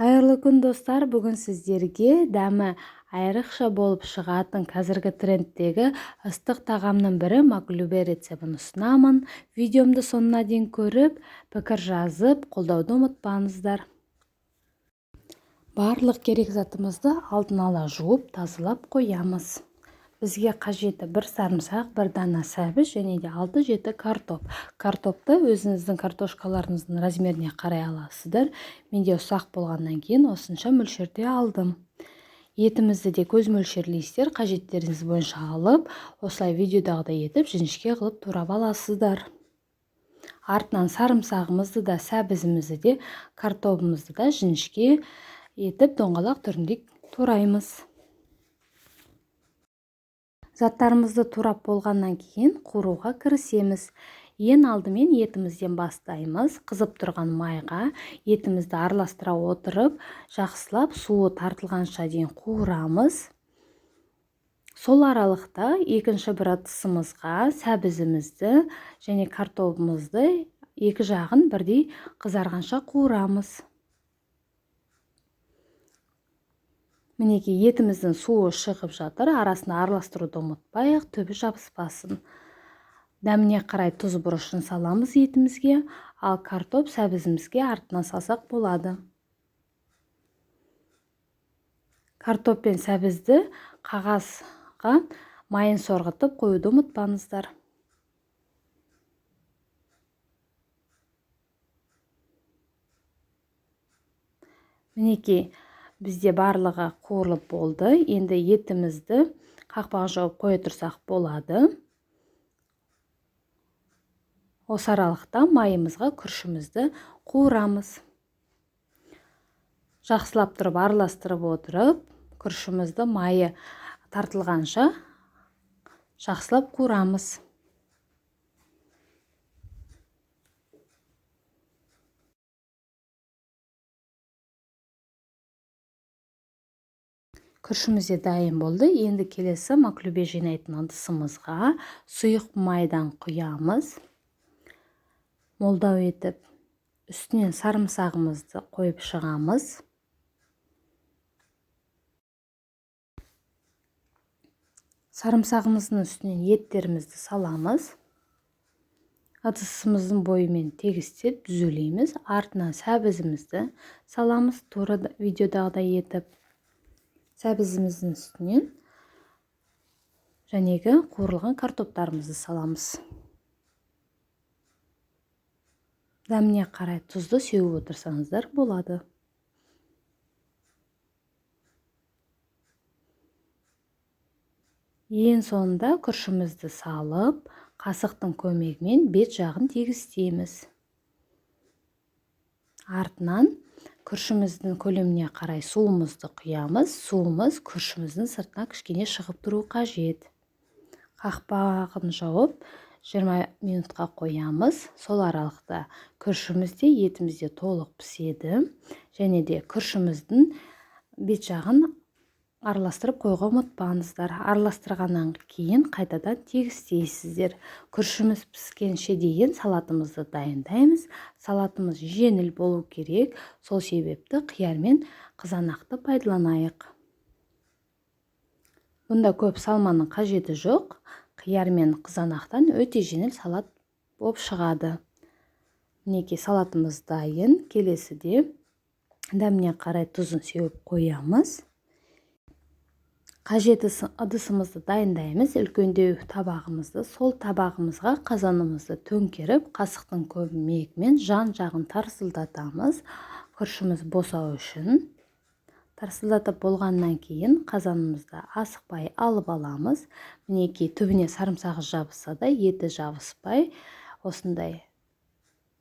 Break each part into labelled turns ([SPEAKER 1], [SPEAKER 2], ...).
[SPEAKER 1] Қайырлы күн достар, бүгін сіздерге дәмі айрықша болып шығатын қазіргі трендтегі ыстық тағамның бірі маклюбе рецебін ұсынамын. Видеомды соңына дейін көріп, пікір жазып, қолдауды ұмытпаңыздар. Барлық керек затымызды алдын ала жуып, тазалап қоямыз. Бізге қажеті 1 сарымсақ, 1 дана сәбіз және де 6-7 картоп. Картопты өзіңіздің картошкаларыңыздың размеріне қарай аласыздар. Менде ұсақ болғаннан кейін осынша мөлшерде алдым. Етімізді де көз мөлшерлейсіздер, қажеттеріңіз бойынша алып, осылай видеодағыдай етіп жіңішке қылып турап аласыздар. Артынан сарымсағымызды да, сәбізімізді де, картопымызды да жіңішке етіп доңғалақ түрінде тураймыз. Заттарымызды турап болғаннан кейін қуыруға кірісеміз. Ең алдымен етімізден бастаймыз. Қызып тұрған майға етімізді араластыра отырып, жақсылап суы тартылғанша дейін қуырамыз. Сол аралықта екінші бір ыдысымызға сәбізімізді және картопымызды екі жағын бірдей қызарғанша қуырамыз. Мінеки етіміздің суы шығып жатыр, арасына араластыруды ұмытпайық, түбі жабыспасын. Дәміне қарай тұз бұрышын саламыз етімізге, ал картоп сәбізімізге артынан салсақ болады. Картоп пен сәбізді қағазға майын сорғытып қоюды ұмытпаңыздар. Мінеки бізде барлығы қуырылып болды. Енді етімізді қақпақ жауып қоя тұрсақ болады. Осы аралықта майымызға күрішімізді қуырамыз. Жақсылап тұрып араластырып отырып, күрішімізді майы тартылғанша жақсылап қуырамыз. Күрішіміз де дайын болды. Енді келесі маклюбе жинайтын ыдысымызға сұйық майдан құямыз. Молдау етіп, үстінен сарымсағымызды қойып шығамыз. Сарымсағымыздың үстінен еттерімізді саламыз. Ыдысымыздың бойымен тегістеп түзелейміз. Артынан сәбізімізді саламыз, тура видеодағыдай етіп. Сәбізіміздің үстінен жәнегі қуырылған картоптарымызды саламыз. Дәміне қарай тұзды сеуіп отырсаңыздар болады. Ең соңында күрішімізді салып, қасықтың көмегімен бет жағын тегістейміз. Артынан күрішіміздің көлеміне қарай суымызды құямыз. Суымыз күрішіміздің сыртына кішкене шығып тұру қажет. Қақпағын жауып 20 минутқа қоямыз. Сол аралықта күрішімізде, етімізде толық піседі. Және де күрішіміздің бет жағын араластырып қойға ұмытпаңыздар. Араластырғаннан кейін қайтадан тегістейсіздер. Күрішіміз піскенше дейін салатымызды дайындаймыз. Салатымыз жеңіл болу керек. Сол себепті қияр мен қызанақты пайдаланайық. Бұнда көп салманың қажеті жоқ. Қияр мен қызанақтан өте жеңіл салат болып шығады. Мінеки салатымыз дайын. Келесіде дәміне қарай тұзын сеуіп қоямыз. Қажеті ыдысымызды дайындаймыз. Үлкендеу табағымызды, сол табағымызға қазанымызды төңкеріп, қасықтың көмегімен жан жағын тарсылдатамыз. Күрішіміз босау үшін. Тарсылдатып болғаннан кейін қазанымызды асықпай алып аламыз. Мінеки түбіне сарымсағы жабыса да, еті жабыспай, осындай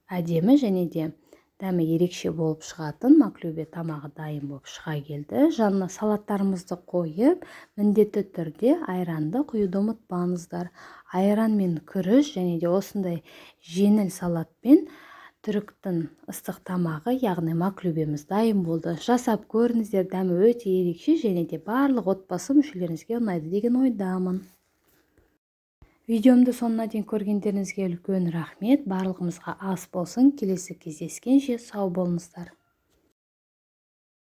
[SPEAKER 1] әдемі және де дәмі ерекше болып шығатын маклюбе тамағы дайын болып шыға келді. Жанына салаттарымызды қойып, міндетті түрде айранды құюды ұмытпаңыздар. Айран мен күріш және де осындай жеңіл салатпен түріктің ыстық тамағы, яғни маклюбеміз дайын болды. Жасап көріңіздер, дәмі өте ерекше және де барлық отбасы мүшелеріңізге ұнайды деген ойдамын. Видеомды соңына дейін көргендеріңізге үлкен рахмет. Барлығымызға ас болсын. Келесі кездескенше сау болыңыздар.